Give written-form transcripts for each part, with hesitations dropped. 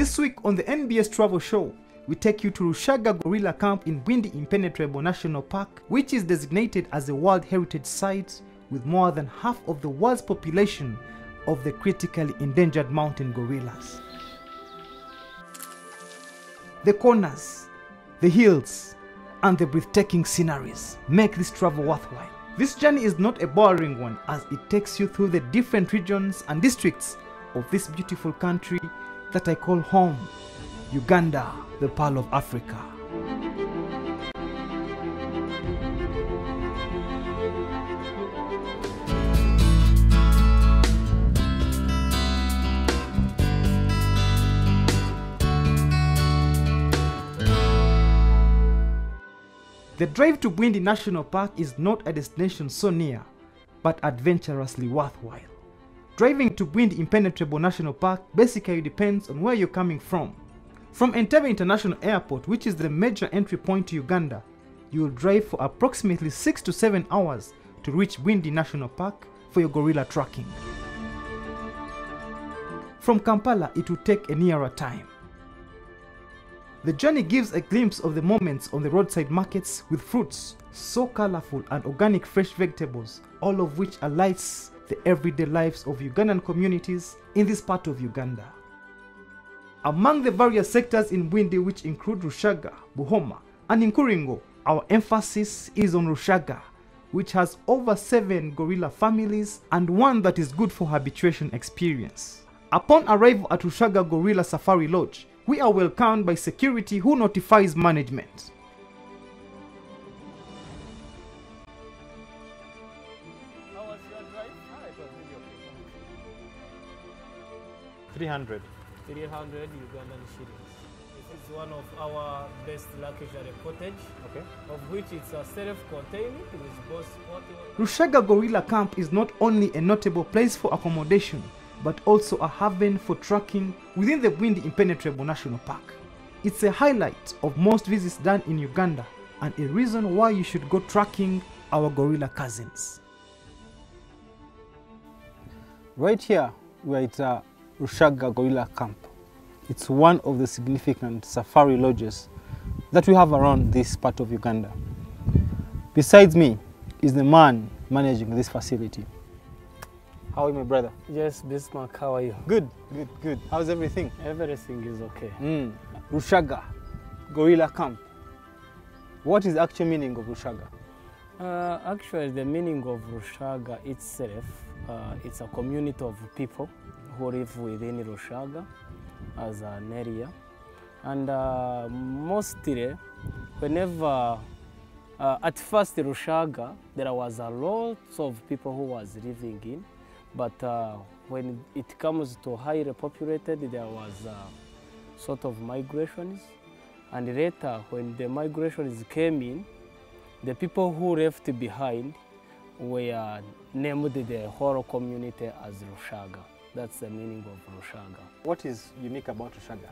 This week on the NBS Travel Show, we take you to Rushaga Gorilla Camp in Bwindi Impenetrable National Park, which is designated as a World Heritage Site with more than half of the world's population of the critically endangered mountain gorillas. The corners, the hills, and the breathtaking sceneries make this travel worthwhile. This journey is not a boring one, as it takes you through the different regions and districts of this beautiful country that I call home, Uganda, the Pearl of Africa. The drive to Bwindi National Park is not a destination so near, but adventurously worthwhile. Driving to Bwindi Impenetrable National Park basically depends on where you're coming from. From Entebbe International Airport, which is the major entry point to Uganda, you will drive for approximately 6 to 7 hours to reach Bwindi National Park for your gorilla tracking. From Kampala, it will take a nearer time. The journey gives a glimpse of the moments on the roadside markets with fruits so colorful and organic fresh vegetables, all of which alights the everyday lives of Ugandan communities in this part of Uganda. Among the various sectors in Bwindi, which include Rushaga, Buhoma, and Nkuringo, our emphasis is on Rushaga, which has over 7 gorilla families and one that is good for habituation experience. Upon arrival at Rushaga Gorilla Safari Lodge, we are welcomed by security who notifies management. How was your drive? It was really okay. 300. 300 Ugandan shillings. This is one of our best luxury cottage, of which it's a self-contained with both portable. Rushaga Gorilla Camp is not only a notable place for accommodation, but also a haven for trekking within the Bwindi Impenetrable National Park. It's a highlight of most visits done in Uganda and a reason why you should go trekking our gorilla cousins. Right here, we're at Rushaga Gorilla Camp. It's one of the significant safari lodges that we have around this part of Uganda. Besides me is the man managing this facility. How are you, my brother? Yes, Bismac, how are you? Good, good, good. How's everything? Everything is okay. Rushaga Gorilla Camp. What is the actual meaning of Rushaga? Actually, the meaning of Rushaga itself, it's a community of people who live within Rushaga as an area. And mostly, whenever, at first Rushaga, there was a lot of people who was living in. But when it comes to highly populated, there was sort of migrations. And later, when the migrations came in, the people who left behind were named the whole community as Rushaga. That's the meaning of Rushaga. What is unique about Rushaga?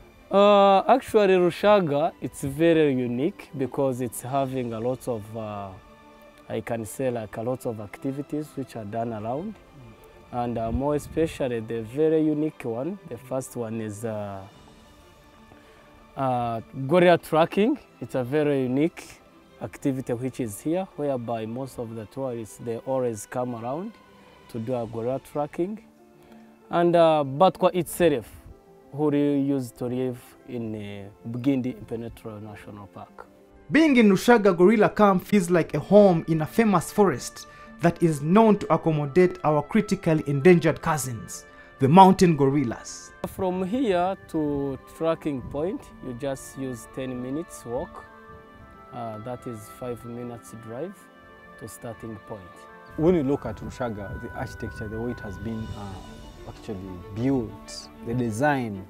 Actually, Rushaga, it's very unique because it's having a lot of, I can say like a lot of activities which are done around. And more especially the very unique one, the first one is gorilla tracking. It's a very unique activity which is here, whereby most of the tourists, they always come around to do a gorilla tracking. And Batwa itself, who used to live in Bwindi Impenetrable National Park. Being in Rushaga Gorilla Camp feels like a home in a famous forest that is known to accommodate our critically endangered cousins, the mountain gorillas. From here to tracking point, you just use 10 minutes walk. That is 5 minutes drive to starting point. When you look at Rushaga, the architecture, the way it has been actually built, the design,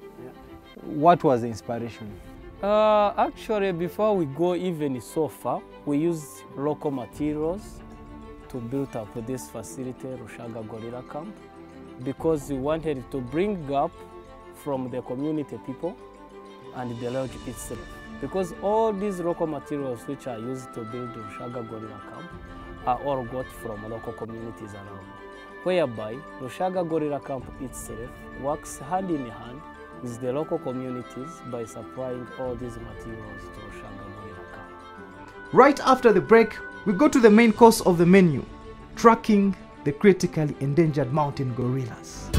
what was the inspiration? Actually, before we go even so far, we use local materials to build up this facility, Rushaga Gorilla Camp, because we wanted to bring up from the community people and the lodge itself. Because all these local materials which are used to build Rushaga Gorilla Camp are all got from local communities around, whereby Rushaga Gorilla Camp itself works hand in hand is the local communities by supplying all these materials to Rushaga gorilla camp. Right after the break, we go to the main course of the menu, tracking the critically endangered mountain gorillas.